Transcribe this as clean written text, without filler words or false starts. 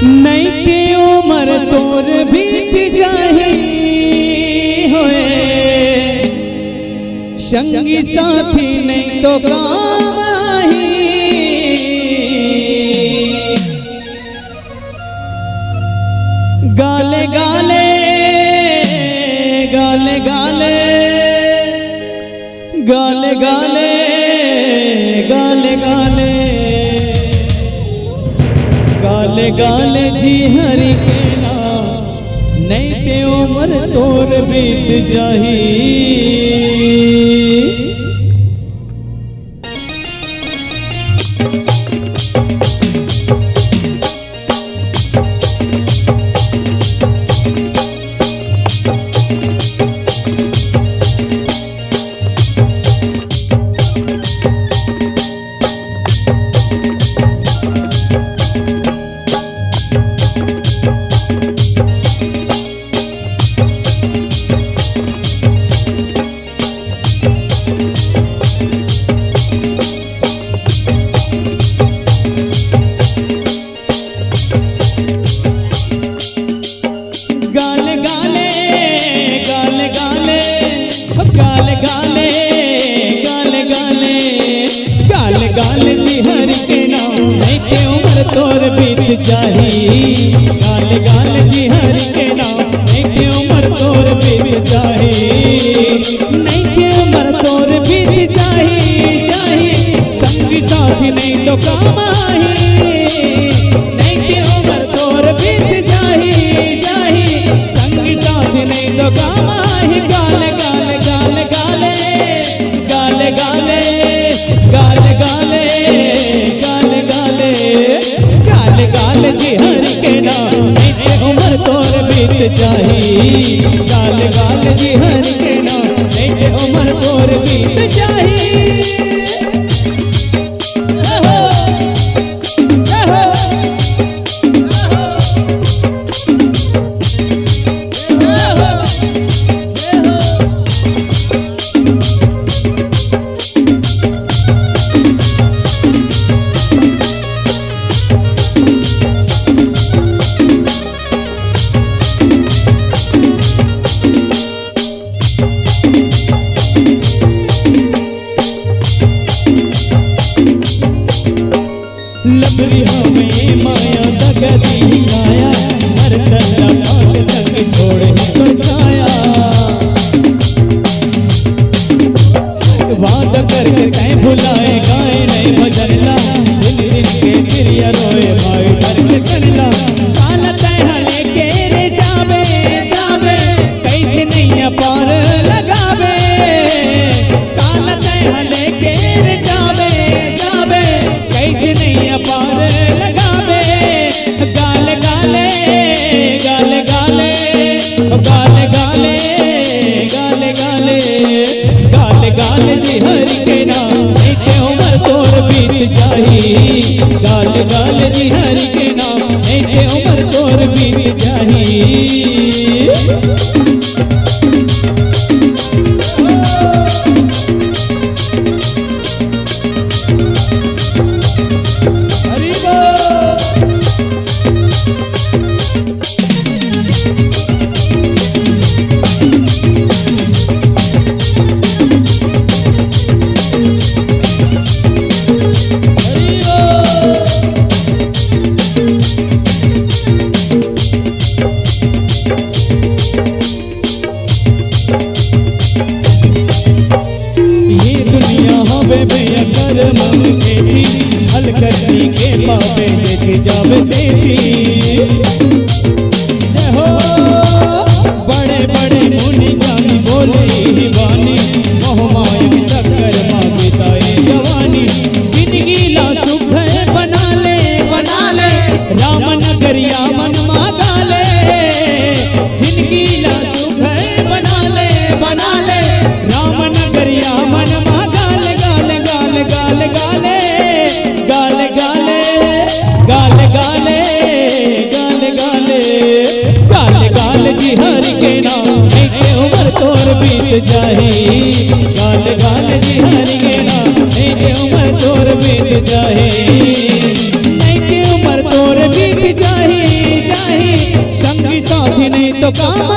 नहीं के उम्र तोर बीत जाही होए, संगी साथी नहीं तो काम आही। गाले गाले गाले गाले गाले गाले गाले गाले गाले गाले जी हरि के नाम, नहीं ते उम्र तोर बीत जाही। गाल जी हरि के नाम, नहीं के उम्र तोर बीत जाही। गाल गाल जी हरि के नाम, नहीं के उम्र तोर बीत जाही। नहीं के उम्र तोर बीत जाही जाही, संगी साथी नहीं तो काम आही। नहीं के उम्र तोर बीत जाही जाही, संगी साथी नहीं तो काम आही। गाल गाल गाल गाले गाले गाले गाले गाले गाले गाले गाले जी हरि के नाम, नहीं ते उम्र तोर बीत जाही। गाल गाल जी हरि के नाम, नहीं ते उम्र तोर बीत जाही। लबरी हमें माया दगदी आया, हर तरह भाग संग छोड़े तो छाया। वादा करके कहीं भुलाए गाए नहीं भजनला, दिन दिन के गिरिया रोए भाई डर के चलला। काला तैहा लेके रे जावे जावे, कैसे नैया पार लगावे। काला तैहा लेके रे जावे जावे, कैसे नैया पार लगावे। गाल गाले गाले गाले गाले गाले गाले गाले गाले गाले जी हरि के नाम, नहीं ते उम्र तोर बीत जाही। गाल गाल जी हरि के नाम, नहीं ते उम्र तोर बीत जाही। हल करनी के पापे बेच जावे बेटी। हो बड़े बड़े मुनि ज्ञानी बोले ही वाणी, मोह माया चक्कर माँ बिताए जवानी। जिंदगी ला सुख बना ले राम नगरिया मन मांगा ले। जिंदगी ला सुख बना ले राम नगरिया मन मांगा ले। गाल गाल गाल गाले गाले गाले गाले गाले गाले गाले गाले गाले जी हरि के नाम, नहीं ते उम्र तोर बीत जाही। गाल गाल जी हरि के नाम, नहीं ते उम्र तोर बीत जाही। नहीं ते उम्र तोर बीत जाही। काम